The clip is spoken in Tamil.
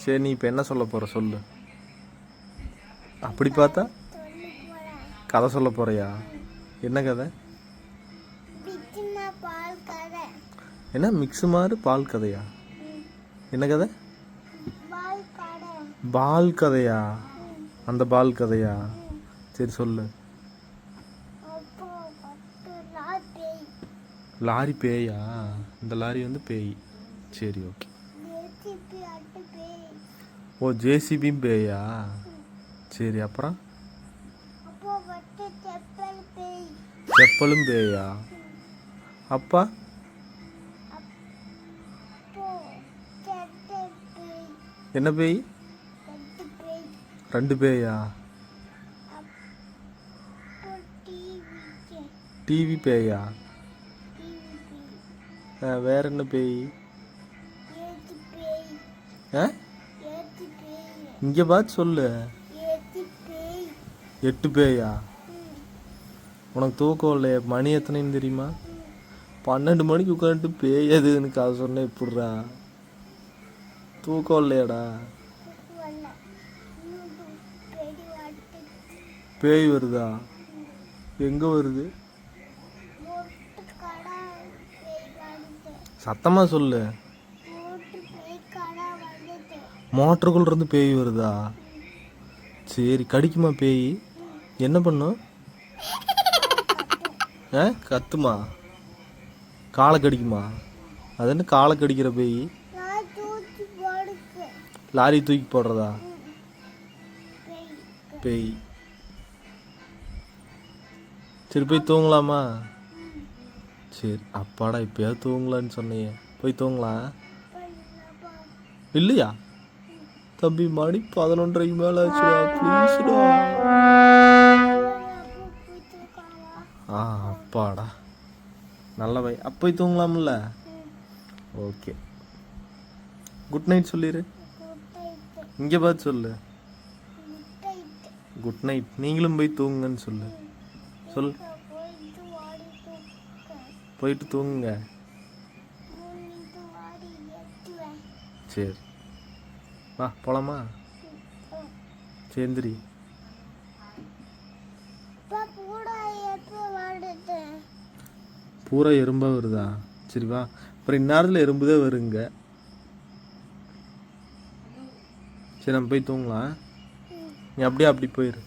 சரி நீ இப்போ என்ன சொல்ல போகிற சொல்லு. அப்படி பார்த்தா கதை சொல்ல போறியா? என்ன கதை? என்ன மிக்ஸு மாதிரி பால் கதையா? என்ன கதை? பால் கதையா? அந்த பால் கதையா? சரி சொல்லு. லாரி பேயா? இந்த லாரி வந்து பேய். சரி ஓகே. ஓ ஜேசிபியும் பேயா? சரி அப்புறம் செப்பலும் பேயா? அப்பா என்ன பேய்? 2 பேயா? டிவி பேயா? வேற என்ன பேய்? இங்கே பார்த்து சொல்லு. 8 பேயா? உனக்கு தூக்கம் இல்லையா? மணி எத்தனைன்னு தெரியுமா? 12 மணிக்கு உட்காந்துட்டு பேய் எதுன்னு கதை சொன்ன எப்படிரா? தூக்கம் இல்லையாடா? பேய் வருதா? எங்க வருது? சத்தமா சொல்லு. மோட்டருக்குள்ள இருந்து பேய் வருதா? சரி கடிக்குமா பேய்? என்ன பண்ணும்? கத்துமா? காலை கடிக்குமா? அது என்ன காலை கடிக்கிற பேய்? லாரி தூக்கி போடுறதா? பேய். சரி போய் தூங்கலாமா? சரி அப்பாடா இப்போயாவது தூங்கலான்னு சொன்னியே, போய் தூங்கலாம். இல்லையா தம்பி? மணி 11:30 மேலே ஆச்சுடா, ப்ளீஸ்டா. அப்பாடா நல்ல வை. அப்போ போய் தூங்கலாம்ல? ஓகே குட் நைட் சொல்லிடு. இங்கே பார்த்து சொல்லு. Good night. நீங்களும் போய் தூங்குங்கன்னு சொல்லு. சொல். போயிட்டு தூங்குங்க. சரி வா போலாமா? சேந்திரி பூரா எறும்பா வருதா? சரி வா. அப்புறம் இந்நேரத்தில் எறும்புதே வருங்க. சரி நம்ம போய் தூங்கலாம். நீ அப்படியே அப்படி போயிரு.